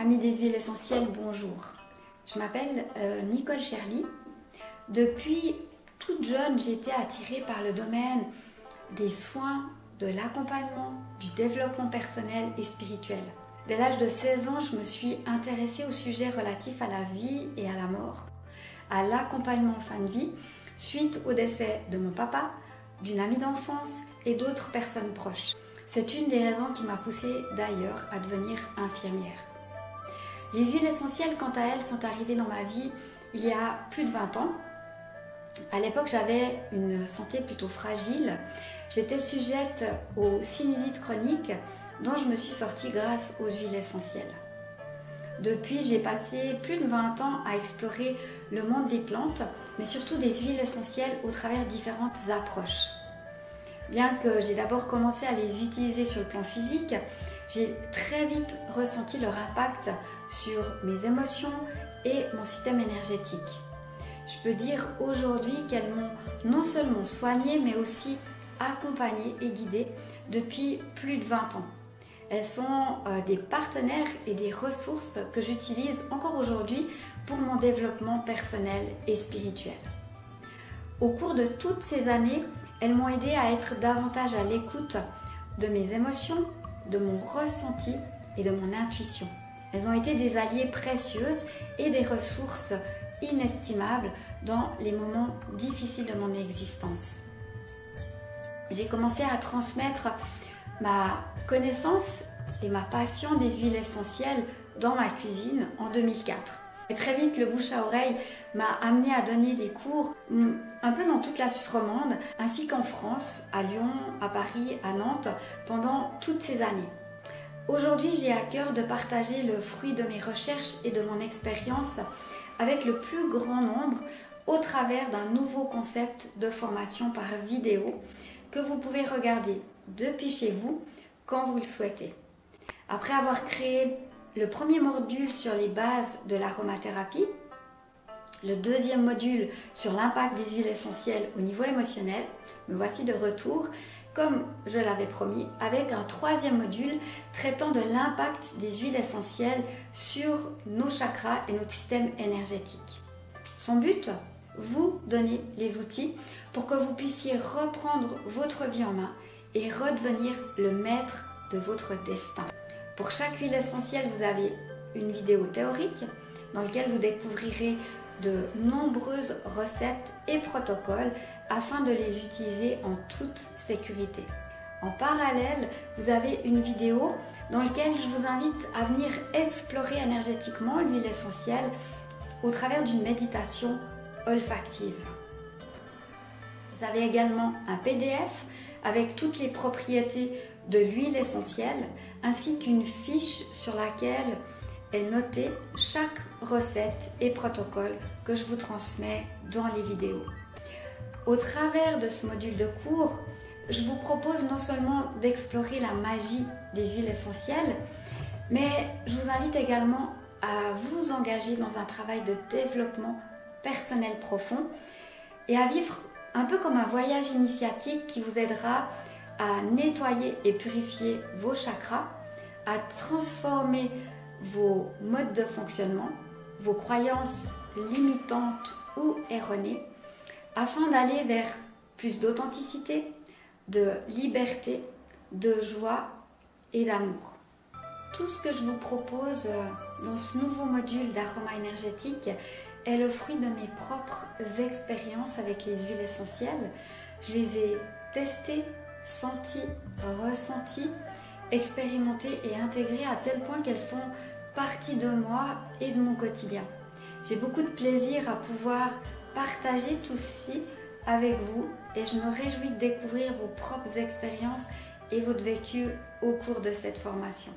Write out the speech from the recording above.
Amis des huiles essentielles, bonjour. Je m'appelle Nicole Cherly. Depuis toute jeune, j'ai été attirée par le domaine des soins, de l'accompagnement, du développement personnel et spirituel. Dès l'âge de 16 ans, je me suis intéressée au sujet relatif à la vie et à la mort, à l'accompagnement en fin de vie, suite au décès de mon papa, d'une amie d'enfance et d'autres personnes proches. C'est une des raisons qui m'a poussée d'ailleurs à devenir infirmière. Les huiles essentielles, quant à elles, sont arrivées dans ma vie il y a plus de 20 ans. À l'époque, j'avais une santé plutôt fragile. J'étais sujette aux sinusites chroniques dont je me suis sortie grâce aux huiles essentielles. Depuis, j'ai passé plus de 20 ans à explorer le monde des plantes, mais surtout des huiles essentielles au travers différentes approches. Bien que j'ai d'abord commencé à les utiliser sur le plan physique, j'ai très vite ressenti leur impact sur mes émotions et mon système énergétique. Je peux dire aujourd'hui qu'elles m'ont non seulement soignée, mais aussi accompagnée et guidée depuis plus de 20 ans. Elles sont des partenaires et des ressources que j'utilise encore aujourd'hui pour mon développement personnel et spirituel. Au cours de toutes ces années, elles m'ont aidé à être davantage à l'écoute de mes émotions, de mon ressenti et de mon intuition. Elles ont été des alliées précieuses et des ressources inestimables dans les moments difficiles de mon existence. J'ai commencé à transmettre ma connaissance et ma passion des huiles essentielles dans ma cuisine en 2004. Et très vite, le bouche à oreille m'a amené à donner des cours un peu dans toute la Suisse romande, ainsi qu'en France, à Lyon, à Paris, à Nantes, pendant toutes ces années. Aujourd'hui, j'ai à cœur de partager le fruit de mes recherches et de mon expérience avec le plus grand nombre au travers d'un nouveau concept de formation par vidéo que vous pouvez regarder depuis chez vous quand vous le souhaitez. Après avoir créé le premier module sur les bases de l'aromathérapie, le deuxième module sur l'impact des huiles essentielles au niveau émotionnel, me voici de retour, comme je l'avais promis, avec un troisième module traitant de l'impact des huiles essentielles sur nos chakras et notre système énergétique. Son but, vous donner les outils pour que vous puissiez reprendre votre vie en main et redevenir le maître de votre destin. Pour chaque huile essentielle, vous avez une vidéo théorique dans laquelle vous découvrirez de nombreuses recettes et protocoles afin de les utiliser en toute sécurité. En parallèle, vous avez une vidéo dans laquelle je vous invite à venir explorer énergétiquement l'huile essentielle au travers d'une méditation olfactive. Vous avez également un PDF avec toutes les propriétés de l'huile essentielle ainsi qu'une fiche sur laquelle est notée chaque recette et protocole que je vous transmets dans les vidéos. Au travers de ce module de cours, je vous propose non seulement d'explorer la magie des huiles essentielles, mais je vous invite également à vous engager dans un travail de développement personnel profond et à vivre un peu comme un voyage initiatique qui vous aidera à nettoyer et purifier vos chakras, à transformer vos modes de fonctionnement, vos croyances limitantes ou erronées, afin d'aller vers plus d'authenticité, de liberté, de joie et d'amour. Tout ce que je vous propose dans ce nouveau module d'aroma énergétique est le fruit de mes propres expériences avec les huiles essentielles. Je les ai testées, senties, ressenties, expérimentées et intégrées à tel point qu'elles font partie de moi et de mon quotidien. J'ai beaucoup de plaisir à pouvoir partager tout ceci avec vous et je me réjouis de découvrir vos propres expériences et votre vécu au cours de cette formation.